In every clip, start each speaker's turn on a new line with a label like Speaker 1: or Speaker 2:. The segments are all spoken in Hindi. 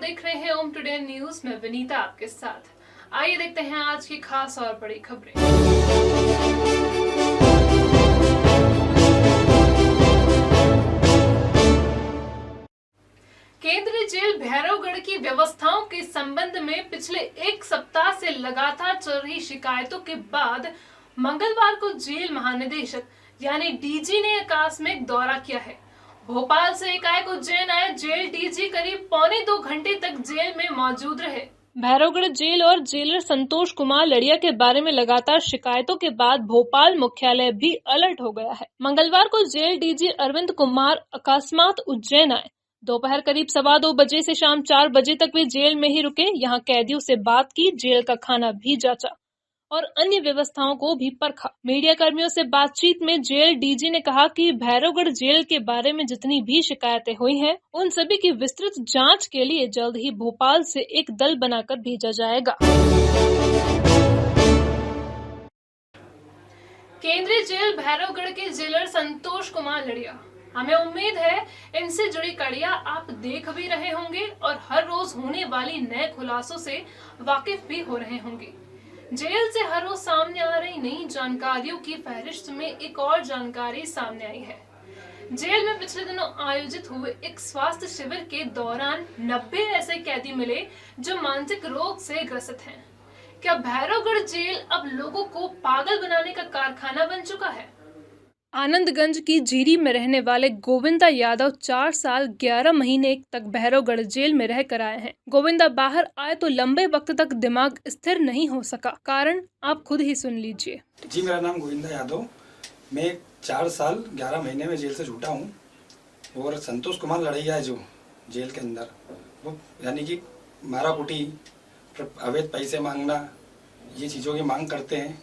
Speaker 1: देख रहे हैं ओम टुडे न्यूज में विनीता आपके साथ। आइए देखते हैं आज की खास और बड़ी खबरें। केंद्रीय जेल भैरवगढ़ की व्यवस्थाओं के संबंध में पिछले एक सप्ताह से लगातार चल रही शिकायतों के बाद मंगलवार को जेल महानिदेशक यानी डीजी ने आकस्मिक दौरा किया है। भोपाल से एकाएक उज्जैन आए जेल डीजी करीब 1.25 घंटे तक जेल में मौजूद रहे। भैरवगढ़ जेल और जेलर संतोष कुमार लड़िया के बारे में लगातार शिकायतों के बाद भोपाल मुख्यालय भी अलर्ट हो गया है। मंगलवार को जेल डीजी अरविंद कुमार अकस्मात उज्जैन आए। दोपहर करीब 2:15 बजे से शाम 4 बजे तक वे जेल में ही रुके। यहाँ कैदियों से बात की, जेल का खाना भी जांचा और अन्य व्यवस्थाओं को भी परखा। मीडिया कर्मियों से बातचीत में जेल डीजी ने कहा कि भैरवगढ़ जेल के बारे में जितनी भी शिकायतें हुई हैं, उन सभी की विस्तृत जांच के लिए जल्द ही भोपाल से एक दल बनाकर भेजा जाएगा। केंद्रीय जेल भैरवगढ़ के जेलर संतोष कुमार लड़िया, हमें उम्मीद है इनसे जुड़ी कड़ियां आप देख भी रहे होंगे और हर रोज होने वाली नए खुलासों से वाकिफ भी हो रहे होंगे। जेल से हर रोज सामने आ रही नई जानकारियों की फहरिस्त में एक और जानकारी सामने आई है। जेल में पिछले दिनों आयोजित हुए एक स्वास्थ्य शिविर के दौरान 90 ऐसे कैदी मिले जो मानसिक रोग से ग्रसित हैं। क्या भैरवगढ़ जेल अब लोगों को पागल बनाने का कारखाना बन चुका है? आनंदगंज की जीरी में रहने वाले गोविंदा यादव 4 साल 11 महीने तक भैरवगढ़ जेल में रह कर आए हैं। गोविंदा बाहर आए तो लंबे वक्त तक दिमाग स्थिर नहीं हो सका। कारण आप खुद ही सुन लीजिए।
Speaker 2: जी, मेरा नाम गोविंदा यादव। मैं 4 साल 11 महीने में जेल से छूटा हूँ। और संतोष कुमार लड़ैया है जो जेल के अंदर, वो यानी कि मारा कुटी, अवैध पैसे मांगना, ये चीज़ों की मांग करते हैं।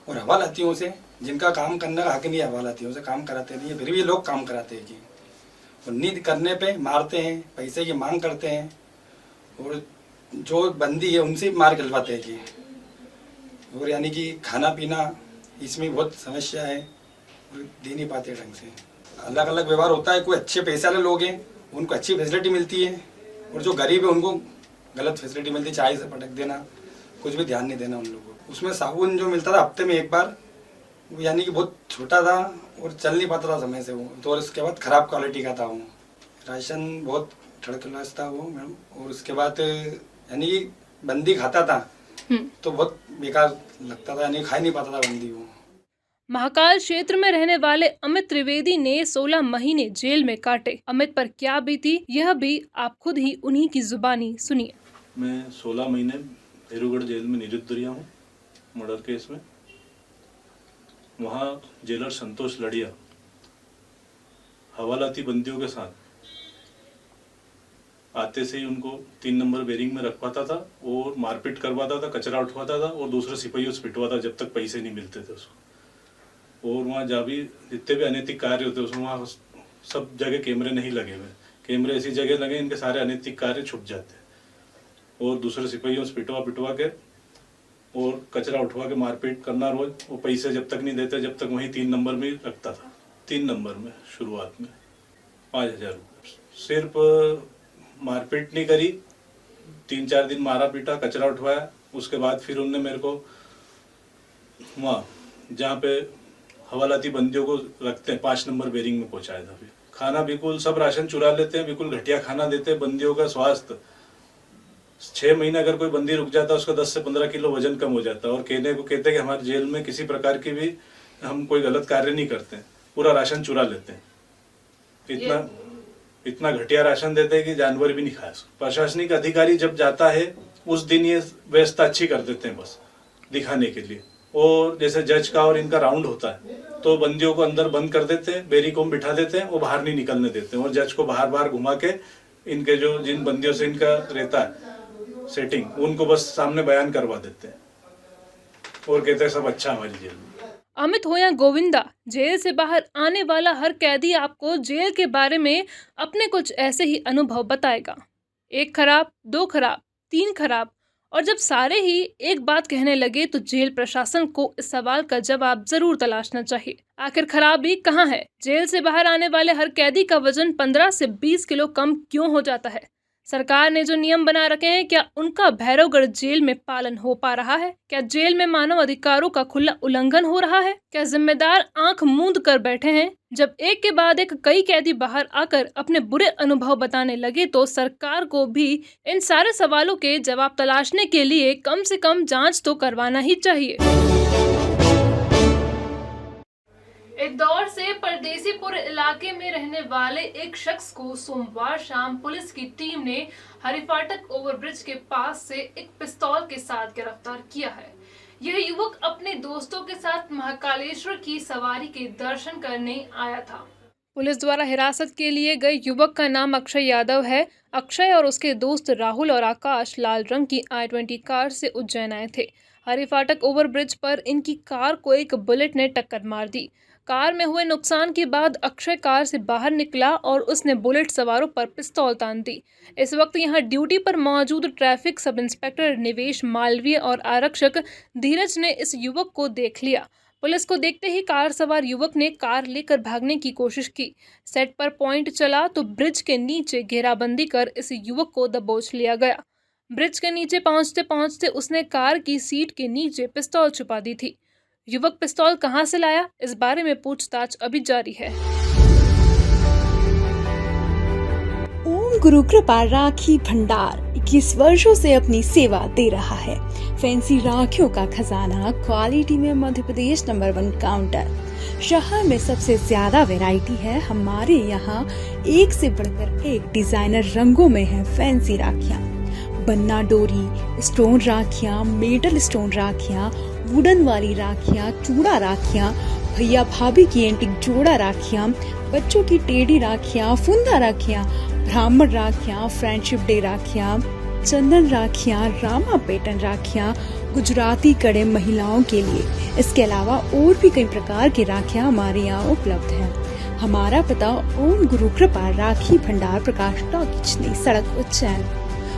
Speaker 2: और हवालातियों से, जिनका काम करने का हक नहीं है, हवालातियों से काम कराते नहीं है, फिर भी ये लोग काम कराते हैं कि और नींद करने पे मारते हैं, पैसे की मांग करते हैं। और जो बंदी है उनसे मार खिलवाते हैं कि और यानी कि खाना पीना इसमें बहुत समस्या है, दे नहीं पाते ढंग से। अलग अलग व्यवहार होता है। कोई अच्छे पैसे वाले लोग हैं, उनको अच्छी फैसिलिटी मिलती है, और जो गरीब है उनको गलत फैसिलिटी मिलती है। चाय से पटक देना, कुछ भी ध्यान नहीं देना उन लोगों को। उसमें साबुन जो मिलता था हफ्ते में एक बार, वो यानी कि बहुत छोटा था और चल नहीं पाता था समय से वो, तो और उसके बाद ख़राब क्वालिटी का था वो। राशन बहुत थर्ड क्लास था वो मैम। और उसके बाद यानी कि बंदी खाता था तो बहुत बेकार लगता था, यानी खा नहीं पाता था बंदी वो।
Speaker 1: महाकाल क्षेत्र में रहने वाले अमित त्रिवेदी ने 16 महीने जेल में काटे। अमित पर क्या बीती, यह भी आप खुद ही उन्हीं की जुबानी सुनिए।
Speaker 3: मैं 16 महीने भैरवगढ़ जेल में निरुद्ध रहा हूँ मर्डर केस में। वहाँ जेलर संतोष लड़िया हवालाती बंदियों के साथ आते से ही उनको 3 नंबर बेरिंग में रखवाता था और मारपीट करवाता था, कचरा उठवाता था और दूसरे सिपाहियों से पिटवाता जब तक पैसे नहीं मिलते थे उसको। और वहाँ जहाँ भी जितने भी अनैतिक कार्य होते उसमें वहाँ सब जगह कैमरे नहीं लगे हुए। कैमरे ऐसी जगह लगे इनके सारे अनैतिक कार्य छुप जाते। और दूसरे सिपाहियों से पिटवा के और कचरा उठवा के मारपीट करना रोज। वो पैसे जब तक नहीं देते जब तक वहीं 3 नंबर में रखता था। 3 नंबर में शुरुआत में 5,000 रुपये। सिर्फ मारपीट नहीं करी, 3-4 दिन मारा पीटा, कचरा उठवाया। उसके बाद फिर उनने मेरे को वहाँ जहाँ पे हवालाती बंदियों को रखते हैं 5 नंबर बेरिंग में पहुँचाया था। फिर खाना बिल्कुल सब राशन चुरा लेते हैं, बिल्कुल घटिया खाना देते हैं। बंदियों का स्वास्थ्य 6 महीने अगर कोई बंदी रुक जाता है उसका 10 से 15 किलो वजन कम हो जाता है। और कहते हैं कि हमारे जेल में किसी प्रकार की भी हम कोई गलत कार्य नहीं करते, पूरा राशन चुरा लेते हैं। इतना घटिया राशन देते हैं कि जानवर भी नहीं खा सकते। प्रशासनिक अधिकारी जब जाता है उस दिन ये व्यवस्था अच्छी कर देते हैं बस दिखाने के लिए। और जैसे जज का और इनका राउंड होता है तो बंदियों को अंदर बंद कर देते हैं, बैरिकों में बिठा देते हैं, वो बाहर नहीं निकलने देते हैं। और जज को बाहर बाहर घुमा के इनके जो जिन बंदियों से इनका रहता है सेटिंग, उनको बस सामने बयान करवा देते हैं और कहते हैं सब अच्छा हमारी जेल में।
Speaker 1: अमित हो या गोविंदा, जेल से बाहर आने वाला हर कैदी आपको जेल के बारे में अपने कुछ ऐसे ही अनुभव बताएगा। 1 खराब, 2 खराब, 3 खराब, और जब सारे ही एक बात कहने लगे तो जेल प्रशासन को इस सवाल का जवाब जरूर तलाशना चाहिए। आखिर खराबी कहाँ है? जेल से बाहर आने वाले हर कैदी का वजन 15 से 20 किलो कम क्यों हो जाता है? सरकार ने जो नियम बना रखे हैं, क्या उनका भैरवगढ़ जेल में पालन हो पा रहा है? क्या जेल में मानव अधिकारों का खुला उल्लंघन हो रहा है? क्या जिम्मेदार आंख मूंद कर बैठे हैं? जब एक के बाद एक कई कैदी बाहर आकर अपने बुरे अनुभव बताने लगे तो सरकार को भी इन सारे सवालों के जवाब तलाशने के लिए कम से कम जांच तो करवाना ही चाहिए। इंदौर से परदेसीपुर इलाके में रहने वाले एक शख्स को सोमवार शाम पुलिस की टीम ने हरिफाटक ओवरब्रिज के पास से एक पिस्तौल के साथ गिरफ्तार किया है। यह युवक अपने दोस्तों के साथ महाकालेश्वर की सवारी के दर्शन करने आया था। पुलिस द्वारा हिरासत के लिए गए युवक का नाम अक्षय यादव है। अक्षय और उसके दोस्त राहुल और आकाश लाल रंग की i20 कार से उज्जैन आए थे। हरिफाटक ओवरब्रिज पर इनकी कार को एक बुलेट ने टक्कर मार दी। कार में हुए नुकसान के बाद अक्षय कार से बाहर निकला और उसने बुलेट सवारों पर पिस्तौल तान दी। इस वक्त यहां ड्यूटी पर मौजूद ट्रैफिक सब इंस्पेक्टर निवेश मालवीय और आरक्षक धीरज ने इस युवक को देख लिया। पुलिस को देखते ही कार सवार युवक ने कार लेकर भागने की कोशिश की। सेट पर पॉइंट चला तो ब्रिज के नीचे घेराबंदी कर इस युवक को दबोच लिया गया। ब्रिज के नीचे पहुंचते पहुंचते उसने कार की सीट के नीचे पिस्तौल छुपा दी थी। युवक पिस्तौल कहां से लाया, इस बारे में पूछताछ अभी जारी है।
Speaker 4: ओम गुरु कृपा राखी भंडार 21 वर्षों से अपनी सेवा दे रहा है। फैंसी राखियों का खजाना, क्वालिटी में मध्य प्रदेश नंबर 1 काउंटर। शहर में सबसे ज्यादा वैरायटी है। हमारे यहाँ एक से बढ़कर एक डिजाइनर रंगों में है फैंसी राखियाँ। बन्ना डोरी, स्टोन राखियाँ, मेटल स्टोन राखियाँ, वुडन वाली राखियाँ, चूड़ा राखियाँ, भैया भाभी की एंटिक जोड़ा राखियाँ, बच्चों की टेढ़ी राखियाँ, फुंदा राखियाँ, ब्राह्मण राखियाँ, फ्रेंडशिप डे राखियाँ, चंदन राखियाँ, रामा पैटर्न राखियाँ, गुजराती कड़े महिलाओं के लिए। इसके अलावा और भी कई प्रकार की राखियाँ हमारे यहाँ उपलब्ध हैं। हमारा पता ओम गुरु कृपा राखी भंडार, प्रकाश टॉकीज, नई सड़क, उज्जैन।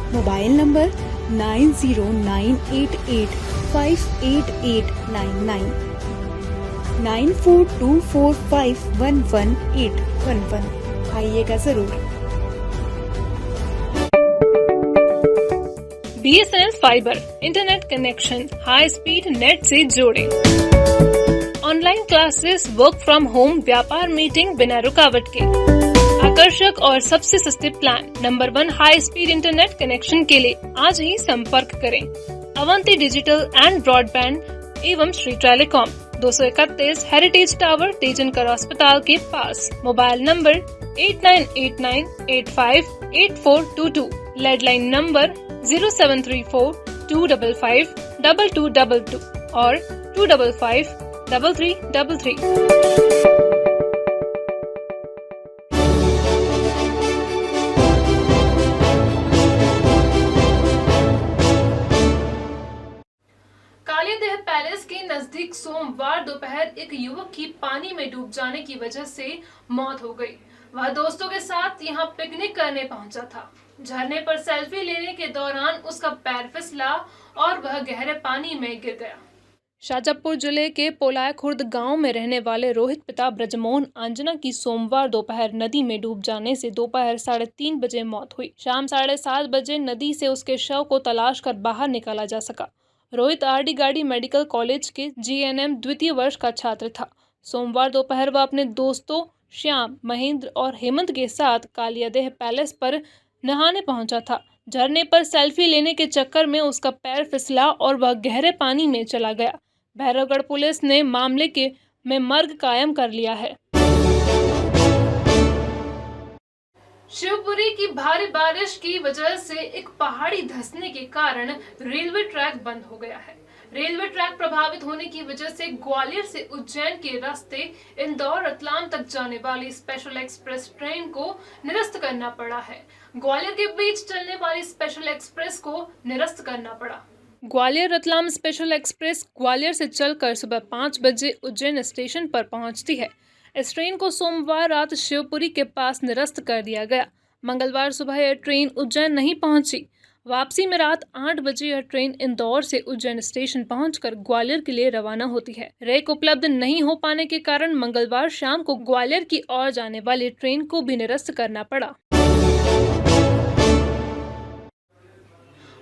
Speaker 4: Mobile number 9098858899 9424511811। आइएगा जरूर।
Speaker 1: BSNL fibre internet connection high speed net से जोड़ें। Online classes, work from home, व्यापार मीटिंग बिना रुकावट के। आकर्षक और सबसे सस्ते plan, number 1 high speed internet connection के लिए आज ही संपर्क करें। अवंती डिजिटल एंड ब्रॉडबैंड एवं Shri telecom, 231 heritage tower, Tejankar अस्पताल के पास। मोबाइल नंबर 8989858422, लैंडलाइन नंबर 0734255222 और 2553333। कालियादेह पैलेस के नजदीक सोमवार दोपहर एक युवक की पानी में डूब जाने की वजह से मौत हो गई। वह दोस्तों के साथ यहां पिकनिक करने पहुंचा था। झरने पर सेल्फी लेने के दौरान उसका पैर फिसला और वह गहरे पानी में गिर गया। शाजापुर जिले के पोलाय खुर्द गांव में रहने वाले रोहित पिता ब्रजमोहन आंजना की सोमवार दोपहर नदी में डूब जाने से दोपहर 3:30 बजे मौत हुई। शाम 7:30 बजे नदी से उसके शव को तलाश कर बाहर निकाला जा सका। रोहित आरडी गाड़ी मेडिकल कॉलेज के GNM द्वितीय वर्ष का छात्र था। सोमवार दोपहर वह अपने दोस्तों श्याम, महेंद्र और हेमंत के साथ कालियादेह पैलेस पर नहाने पहुंचा था। झरने पर सेल्फी लेने के चक्कर में उसका पैर फिसला और वह गहरे पानी में चला गया। भैरवगढ़ पुलिस ने मामले में मर्ग कायम कर लिया है। शिवपुरी की भारी बारिश की वजह से एक पहाड़ी धंसने के कारण रेलवे ट्रैक बंद हो गया है। रेलवे ट्रैक प्रभावित होने की वजह से ग्वालियर से उज्जैन के रास्ते इंदौर रतलाम तक जाने वाली स्पेशल एक्सप्रेस ट्रेन को निरस्त करना पड़ा है। ग्वालियर के बीच चलने वाली स्पेशल एक्सप्रेस को निरस्त करना पड़ा। ग्वालियर रतलाम स्पेशल एक्सप्रेस ग्वालियर से चलकर सुबह 5 बजे उज्जैन स्टेशन पर पहुंचती है। इस ट्रेन को सोमवार रात शिवपुरी के पास निरस्त कर दिया गया। मंगलवार सुबह यह ट्रेन उज्जैन नहीं पहुंची। वापसी में रात 8 बजे यह ट्रेन इंदौर से उज्जैन स्टेशन पहुंचकर ग्वालियर के लिए रवाना होती है। रेक उपलब्ध नहीं हो पाने के कारण मंगलवार शाम को ग्वालियर की ओर जाने वाली ट्रेन को भी निरस्त करना पड़ा।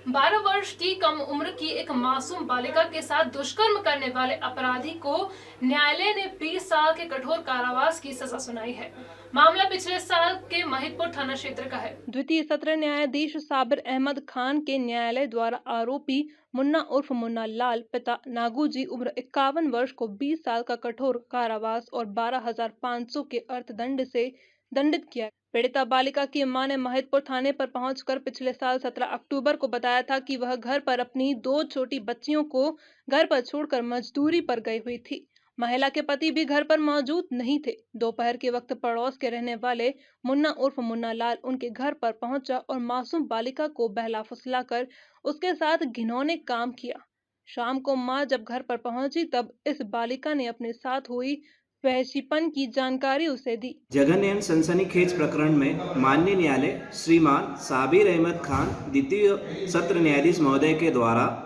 Speaker 1: 12 वर्ष की कम उम्र की एक मासूम बालिका के साथ दुष्कर्म करने वाले अपराधी को न्यायालय ने 20 साल के कठोर कारावास की सजा सुनाई है। मामला पिछले साल के महिदपुर थाना क्षेत्र का है।
Speaker 4: द्वितीय सत्र न्यायाधीश साबिर अहमद खान के न्यायालय द्वारा आरोपी मुन्ना उर्फ मुन्ना लाल पिता नागूजी उम्र 51 वर्ष को 20 साल का कठोर कारावास और 12,500 के अर्थदंड से दंडित किया। पीड़िता बालिका की मां ने महिदपुर थाने पर पहुंचकर पिछले साल 17 अक्टूबर को बताया था कि वह घर पर अपनी 2 छोटी बच्चियों को घर पर छोड़कर मजदूरी पर गई हुई थी। महिला के पति भी घर पर मौजूद नहीं थे। दोपहर के वक्त पड़ोस के रहने वाले मुन्ना उर्फ मुन्ना लाल उनके घर पर पहुंचा और मासूम बालिका को बहला फुसलाकर उसके साथ घिनौने काम किया। शाम को मां जब घर पर पहुंची तब इस बालिका ने अपने साथ हुई वहशीपन की जानकारी उसे दी।
Speaker 5: जघन्य एवं सनसनीखेज प्रकरण में माननीय न्यायालय श्रीमान साबिर अहमद खान द्वितीय सत्र न्यायाधीश महोदय के द्वारा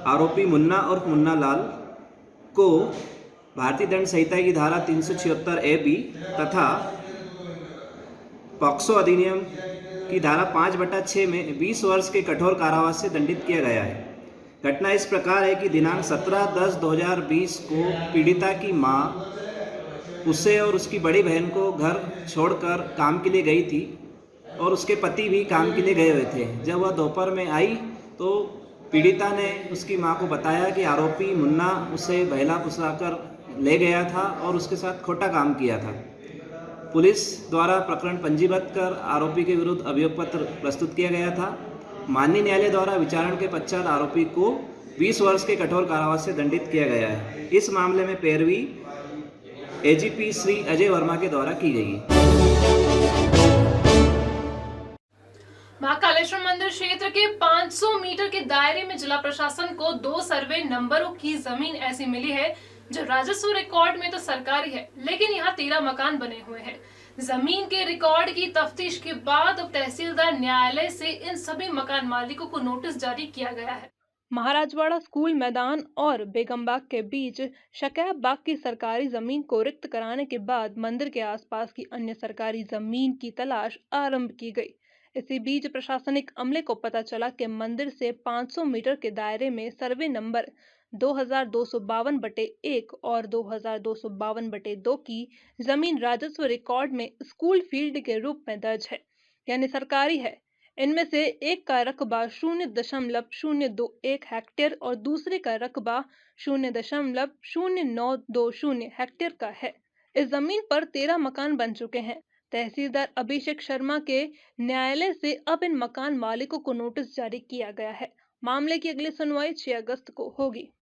Speaker 5: आरोपी मुन्ना और मुन्ना लाल को भारतीय दंड संहिता की धारा 376 ए-बी तथा पॉक्सो अधिनियम की धारा 5/6 में 20 वर्ष के कठोर कारावास से दंडित किया गया है। घटना इस प्रकार है कि दिनांक 17/10/2020 को पीड़िता की मां उसे और उसकी बड़ी बहन को घर छोड़कर काम के लिए गई थी और उसके पति भी काम के लिए गए हुए थे। जब वह दोपहर में आई तो पीड़िता ने उसकी मां को बताया कि आरोपी मुन्ना उसे बहला फुसलाकर ले गया था और उसके साथ खोटा काम किया था। पुलिस द्वारा प्रकरण पंजीबद्ध कर आरोपी के विरुद्ध अभियोग पत्र प्रस्तुत किया गया था। माननीय न्यायालय द्वारा विचारण के पश्चात आरोपी को 20 वर्ष के कठोर कारावास से दंडित किया गया है। इस मामले में पैरवी एजीपी श्री अजय वर्मा के द्वारा की गई।
Speaker 1: महाकालेश्वर मंदिर क्षेत्र के 500 मीटर के दायरे में जिला प्रशासन को 2 सर्वे नंबरों की जमीन ऐसी मिली है जो राजस्व रिकॉर्ड में तो सरकारी है, लेकिन यहाँ 13 मकान बने हुए हैं। जमीन के रिकॉर्ड की तफ्तीश के बाद अब तहसीलदार न्यायालय से इन सभी मकान मालिकों को नोटिस जारी किया गया है।
Speaker 4: महाराजवाड़ा स्कूल मैदान और बेगमबाग के बीच शकैब बाग की सरकारी जमीन को रिक्त कराने के बाद मंदिर के आसपास की अन्य सरकारी जमीन की तलाश आरंभ की गई। इसी बीच प्रशासनिक अमले को पता चला कि मंदिर से 500 मीटर के दायरे में सर्वे नंबर 2252/1 और 2252/2 की जमीन राजस्व रिकॉर्ड में स्कूल फील्ड के रूप में दर्ज है, यानी सरकारी है। इनमें से एक का रकबा 0.021 हेक्टेयर और दूसरे का रकबा 0.0920 हेक्टेयर का है। इस जमीन पर 13 मकान बन चुके हैं। तहसीलदार अभिषेक शर्मा के न्यायालय से अब इन मकान मालिकों को नोटिस जारी किया गया है। मामले की अगली सुनवाई 6 अगस्त को होगी।